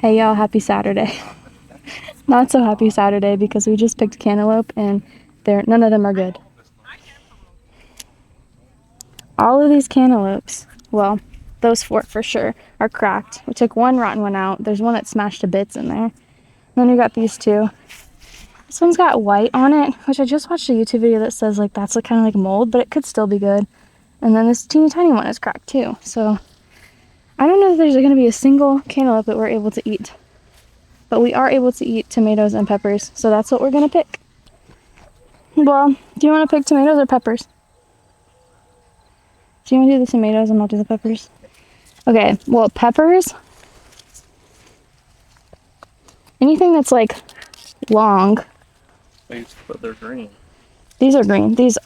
Hey y'all, happy Saturday. Not so happy Saturday because we just picked cantaloupe and none of them are good. All of these cantaloupes, well, those four for sure, are cracked. We took one rotten one out. There's one that's smashed to bits in there. And then we got these two. This one's got white on it, which I just watched a YouTube video that says like that's like kind of like mold, but it could still be good. And then this teeny tiny one is cracked too. So I don't know if there's going to be a single cantaloupe that we're able to eat. But we are able to eat tomatoes and peppers, so that's what we're going to pick. Well, do you want to pick tomatoes or peppers? Do you want to do the tomatoes and I'll do the peppers? Okay, well, peppers, anything that's like long. But they're green. These are green. These,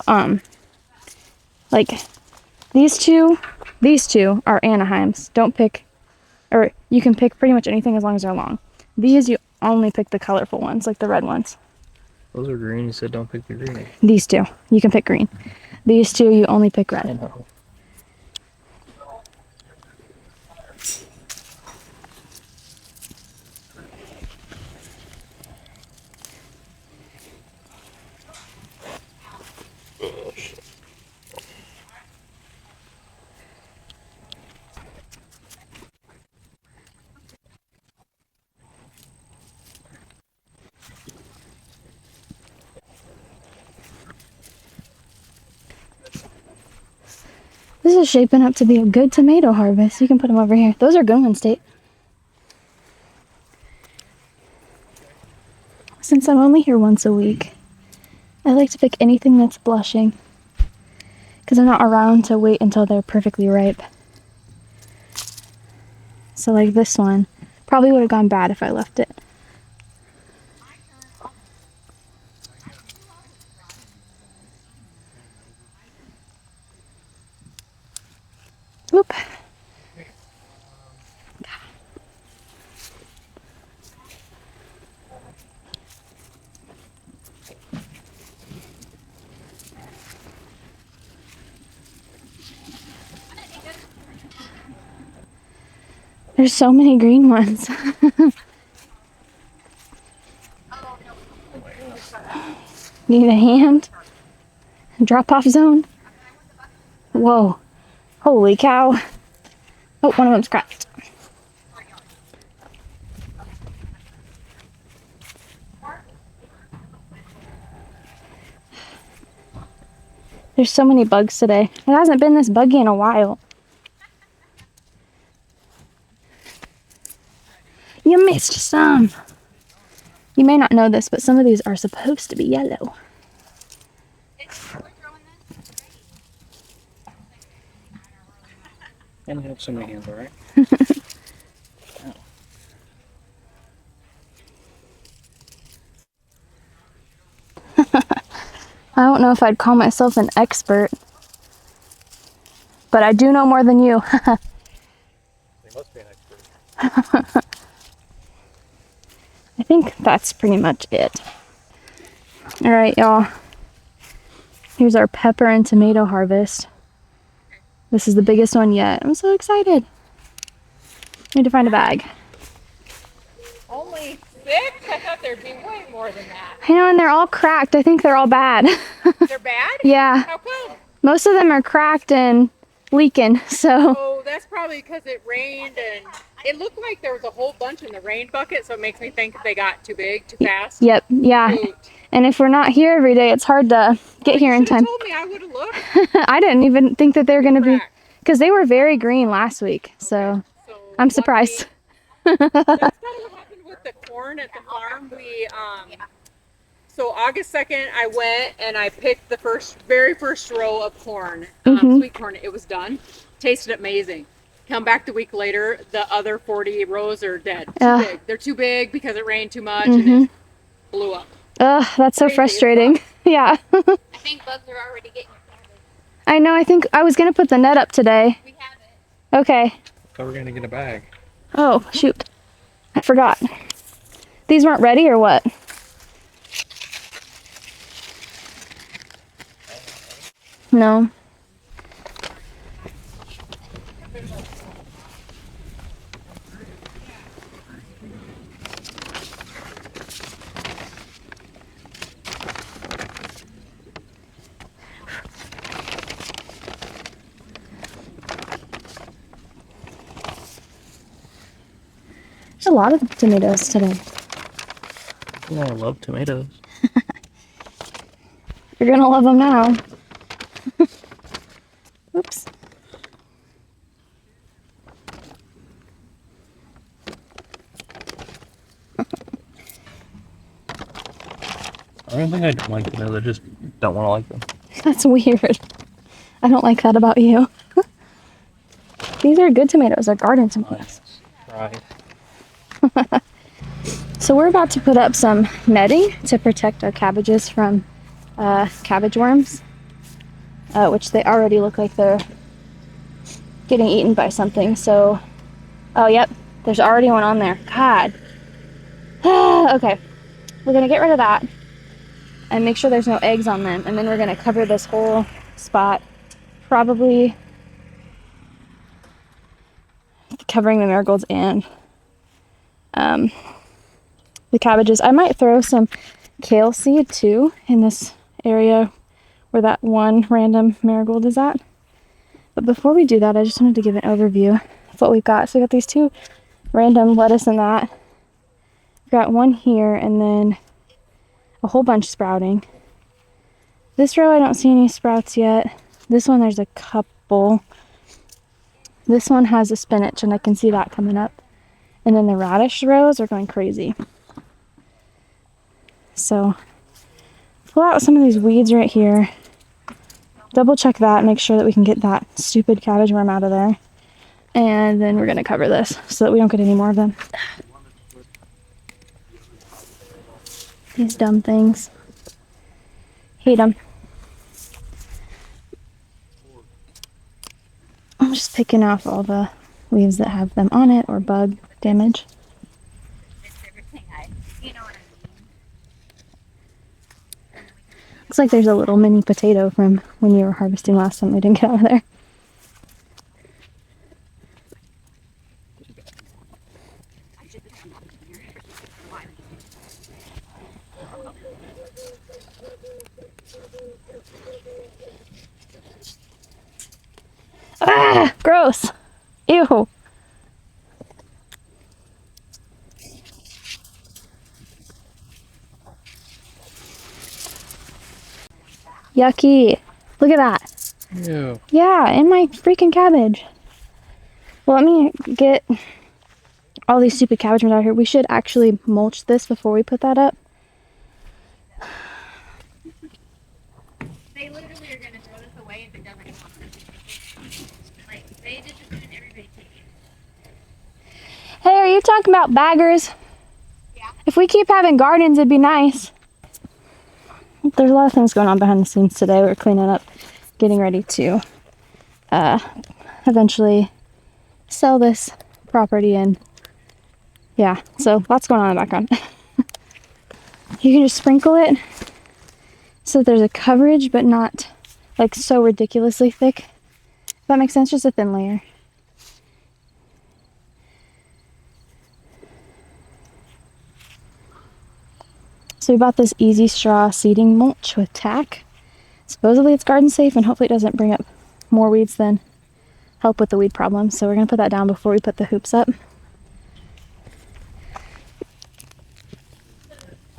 like, these two are Anaheims. Don't pick, or you can pick pretty much anything as long as they're long. These, you only pick the colorful ones, like the red ones. Those are green. You said don't pick the green. These two, you can pick green. These two, you only pick red. I know. This is shaping up to be a good tomato harvest. You can put them over here. Those are good ones, Tate. Since I'm only here once a week, I like to pick anything that's blushing because I'm not around to wait until they're perfectly ripe. So like this one, probably would have gone bad if I left it. Whoop. There's so many green ones. Need a hand? Drop off zone? Whoa. Holy cow. Oh, one of them's cracked. There's so many bugs today. It hasn't been this buggy in a while. You missed some. You may not know this, but some of these are supposed to be yellow. And have so many hands, all right? I don't know if I'd call myself an expert, but I do know more than you. They must be an expert. I think that's pretty much it. All right, y'all. Here's our pepper and tomato harvest. This is the biggest one yet. I'm so excited. Need to find a bag. Only 6? I thought there'd be way more than that. I know, and they're all cracked. I think they're all bad. They're bad? Yeah. How come? Most of them are cracked and leaking, so. Oh, that's probably because it rained and it looked like there was a whole bunch in the rain bucket, so it makes me think they got too big, too fast. Yep, yeah. Shoot. And if we're not here every day, it's hard to get here in time. You told me, I would have looked. I didn't even think that they were going to be, Cracked. because they were very green last week, so So I'm surprised. That's kind of what happened with the corn at the farm. So August 2nd, I went and I picked the very first row of corn, sweet corn. It was done. Tasted amazing. Come back the week later, the other 40 rows are dead. Too big. They're too big because it rained too much and it blew up. Ugh, that's so Crazy, frustrating. Yeah. I think bugs are already getting your cabbage. I know, I think I was going to put the net up today. We have it. Okay. Thought we were gonna get a bag. Oh, shoot. I forgot. These weren't ready or what? No. There's a lot of tomatoes today. Oh, I love tomatoes. You're gonna love them now. Oops. I don't think I don't like tomatoes. I just don't want to like them. That's weird. I don't like that about you. These are good tomatoes. They're garden tomatoes. Right. So we're about to put up some netting to protect our cabbages from cabbage worms, which they already look like they're getting eaten by something. So, oh yep, there's already one on there. God. Okay, we're gonna get rid of that and make sure there's no eggs on them, and then we're gonna cover this whole spot, probably covering the marigolds and the cabbages. I might throw some kale seed too in this area where that one random marigold is at. But before we do that, I just wanted to give an overview of what we've got. So we got these two random lettuce and that. We've got one here and then a whole bunch sprouting. This row I don't see any sprouts yet. This one there's a couple. This one has a spinach and I can see that coming up. And then the radish rows are going crazy. So pull out some of these weeds right here. Double check that, make sure that we can get that stupid cabbage worm out of there. And then we're gonna cover this so that we don't get any more of them. These dumb things. Hate them. I'm just picking off all the leaves that have them on it or bug damage. Looks like there's a little mini potato from when you were harvesting last time we didn't get out of there. Ah, gross. Ew. Yucky. Look at that. Ew. Yeah, in my freaking cabbage. Well, let me get all these stupid cabbage worms out here. We should actually mulch this before we put that up. They literally are gonna throw this away if it doesn't come up. Like they just assume everybody takes it. Hey, are you talking about baggers? Yeah. If we keep having gardens, it'd be nice. There's a lot of things going on behind the scenes today. We're cleaning up, getting ready to eventually sell this property, and yeah, so lots going on in the background. You can just sprinkle it so that there's a coverage, but not like so ridiculously thick. If that makes sense, just a thin layer. So we bought this easy straw seeding mulch with tack. Supposedly it's garden safe and hopefully it doesn't bring up more weeds than help with the weed problem. So we're gonna put that down before we put the hoops up.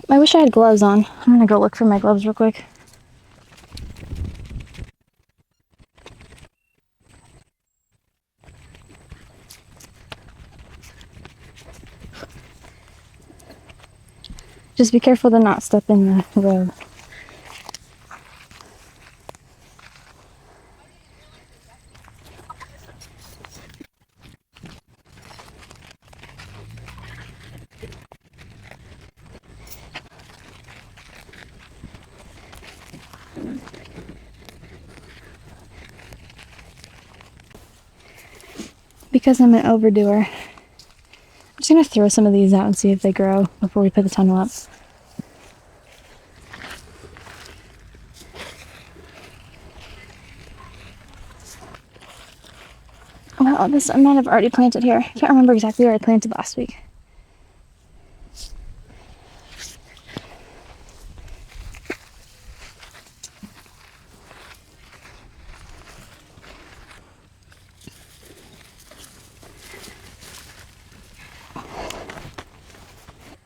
I wish I had gloves on. I'm gonna go look for my gloves real quick. Just be careful to not step in the road. Because I'm an overdoer, I'm just gonna throw some of these out and see if they grow before we put the tunnel up. Well, this I might have already planted here. I can't remember exactly where I planted last week.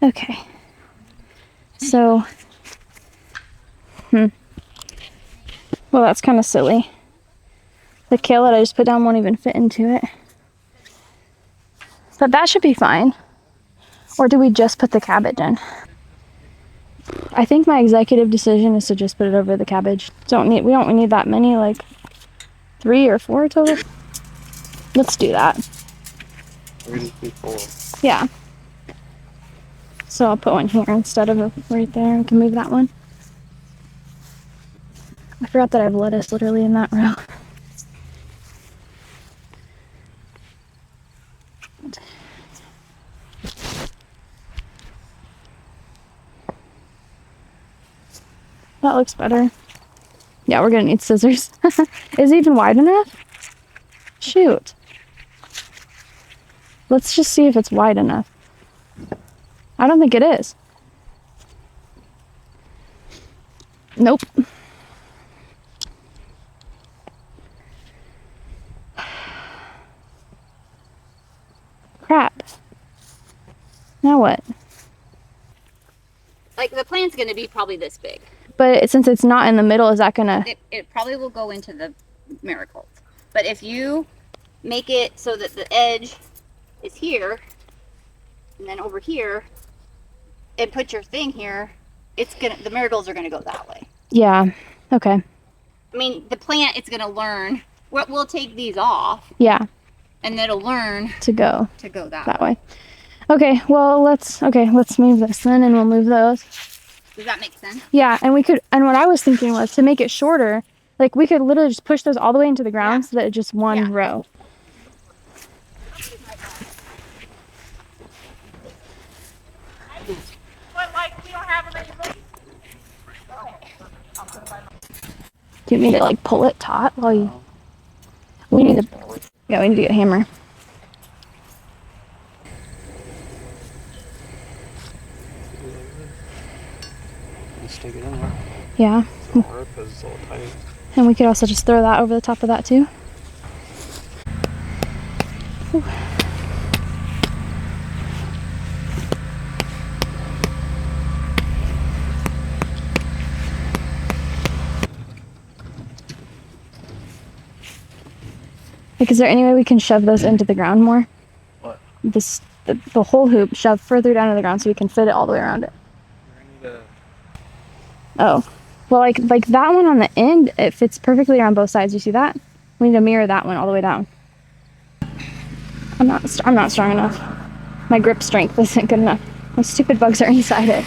Okay. So, well, that's kind of silly. The kale that I just put down won't even fit into it. But that should be fine. Or do we just put the cabbage in? I think my executive decision is to just put it over the cabbage. We don't need that many, like 3 or 4 total. Let's do that. 3 to 4. Yeah. So I'll put one here instead of right there. We can move that one. I forgot that I have lettuce literally in that row. That looks better. Yeah, we're gonna need scissors. Is it even wide enough? Shoot. Let's just see if it's wide enough. I don't think it is. Nope. Crap. Now what? Like the plant's gonna be probably this big. But since it's not in the middle, is that gonna... It probably will go into the marigolds. But if you make it so that the edge is here, and then over here, and put your thing here, the marigolds are gonna go that way. Yeah. Okay. I mean, the plant, it's gonna learn. We'll take these off, Yeah. and it'll learn To go that way. way. Okay. Well, let's move this then, and we'll move those. Does that make sense? Yeah, and what I was thinking was to make it shorter, like we could literally just push those all the way into the ground so that it's just one row. But like we don't have them anymore. Do you need to like pull it taut while you... we need to get a hammer. Just stick it in there. Yeah. So hard because it's all tight. And we could also just throw that over the top of that too. Whew. Like, is there any way we can shove those into the ground more? What? The whole hoop shoved further down to the ground so we can fit it all the way around it. We're gonna need Oh, well, like that one on the end, it fits perfectly around both sides. You see that? We need to mirror that one all the way down. I'm not strong enough. My grip strength isn't good enough. Those stupid bugs are inside it.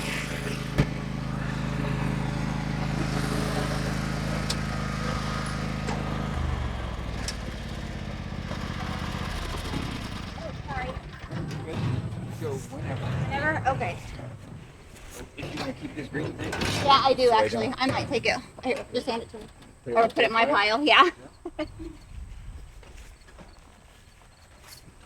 Whenever? Okay. If you want to keep this green thing, Yeah, I do actually. I might take it. Here, just hand it to me. Or put it in my pile. Yeah.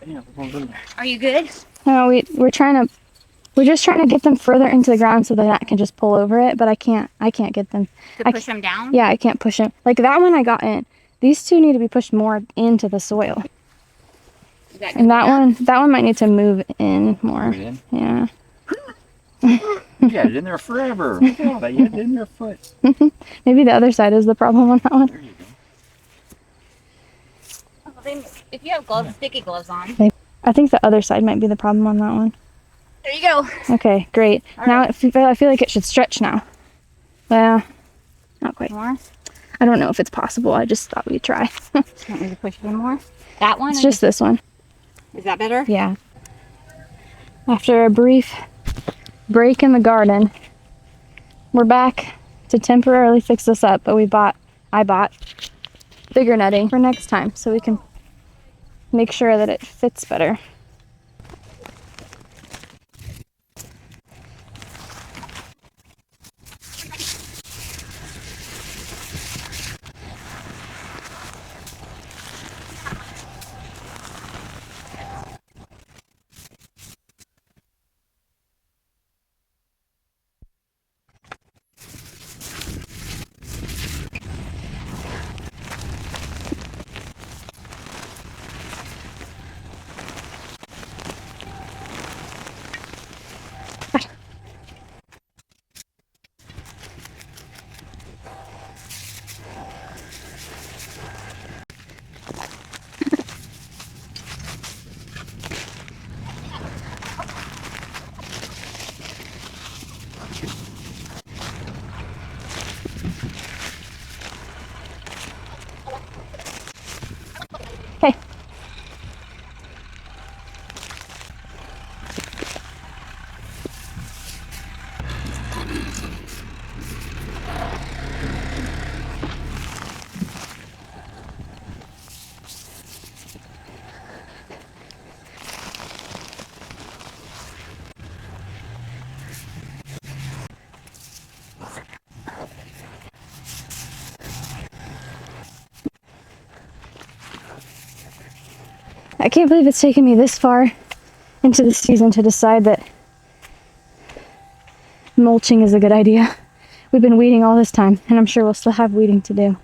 yeah, we're going to go. Are you good? No, we're just trying to get them further into the ground so that I can just pull over it, but I can't get them. To push them down? Yeah, I can't push them. Like that one I got in. These two need to be pushed more into the soil. Is that And good that one might need to move in more. Put it in. Yeah. You had it in there forever. Yeah, but you had it in your foot. Maybe the other side is the problem on that one. There you go. If you have gloves, sticky gloves on. I think the other side might be the problem on that one. There you go. Okay, great. All Now right. I feel like it should stretch now. Well, not quite. More? I don't know if it's possible. I just thought we'd try. Want me to push it in more? That one? It's just this one. Is that better? Yeah. After a brief break in the garden, we're back to temporarily fix this up, but I bought bigger netting for next time so we can make sure that it fits better. can't believe it's taken me this far into the season to decide that mulching is a good idea. We've been weeding all this time, and I'm sure we'll still have weeding to do.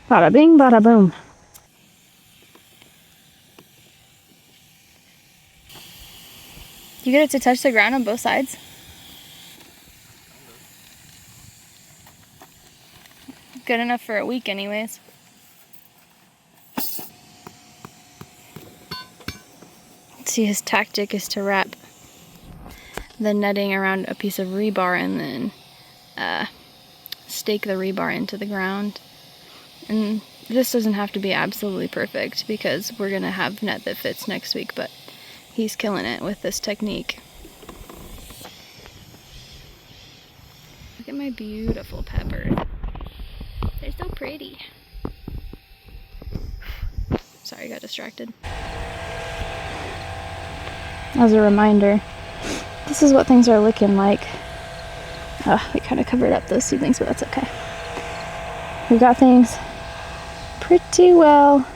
Bada bing, bada boom. You get it to touch the ground on both sides? Good enough for a week anyways. See, his tactic is to wrap the netting around a piece of rebar and then stake the rebar into the ground. And this doesn't have to be absolutely perfect because we're gonna have net that fits next week, but he's killing it with this technique. Look at my beautiful peppers. They're so pretty. Sorry, I got distracted. As a reminder, this is what things are looking like. We kind of covered up those seedlings, but that's okay. We've got things pretty well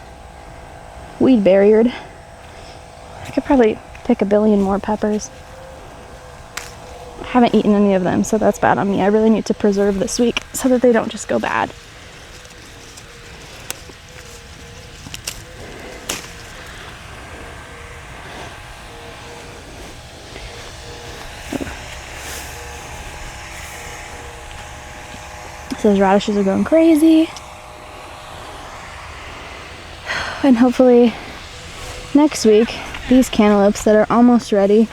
weed barriered. I could probably pick a billion more peppers. I haven't eaten any of them, so that's bad on me. I really need to preserve this week so that they don't just go bad. Those radishes are going crazy. And hopefully next week, these cantaloupes that are almost ready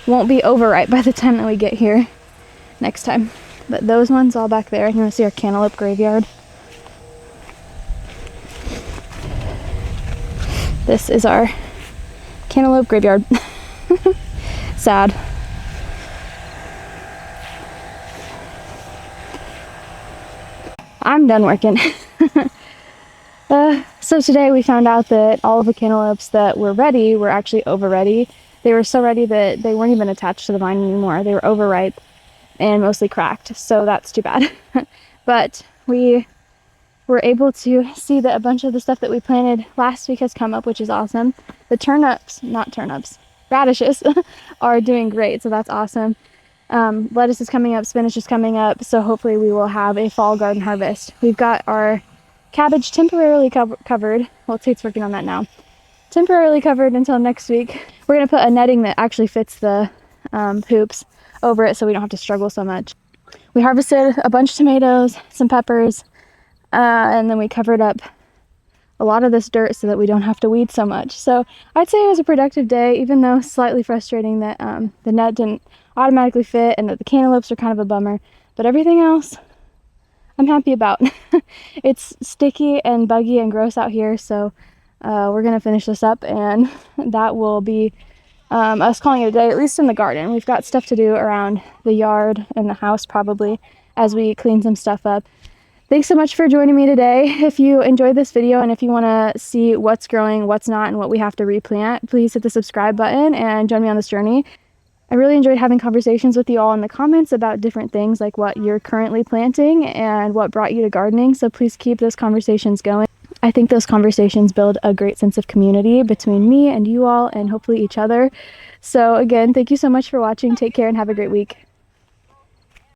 won't be overripe by the time that we get here next time. But those ones all back there, you want to see our cantaloupe graveyard? This is our cantaloupe graveyard. Sad. I'm done working. So today we found out that all of the cantaloupes that were ready were actually over ready. They were so ready that they weren't even attached to the vine anymore. They were overripe and mostly cracked, so that's too bad. But we were able to see that a bunch of the stuff that we planted last week has come up, which is awesome. The radishes are doing great, so that's awesome. Lettuce is coming up, spinach is coming up, so hopefully we will have a fall garden harvest. We've got our cabbage temporarily covered. Well, Tate's working on that now. Temporarily covered until next week. We're going to put a netting that actually fits the hoops over it so we don't have to struggle so much. We harvested a bunch of tomatoes, some peppers, and then we covered up a lot of this dirt so that we don't have to weed so much. So I'd say it was a productive day, even though slightly frustrating that the net didn't automatically fit and that the cantaloupes are kind of a bummer. But everything else, I'm happy about. It's sticky and buggy and gross out here, so we're gonna finish this up and that will be us calling it a day, at least in the garden. We've got stuff to do around the yard and the house probably as we clean some stuff up. Thanks so much for joining me today. If you enjoyed this video and if you want to see what's growing, what's not, and what we have to replant, please hit the subscribe button and join me on this journey. I really enjoyed having conversations with you all in the comments about different things like what you're currently planting and what brought you to gardening, so please keep those conversations going. I think those conversations build a great sense of community between me and you all and hopefully each other. So again, thank you so much for watching. Take care and have a great week.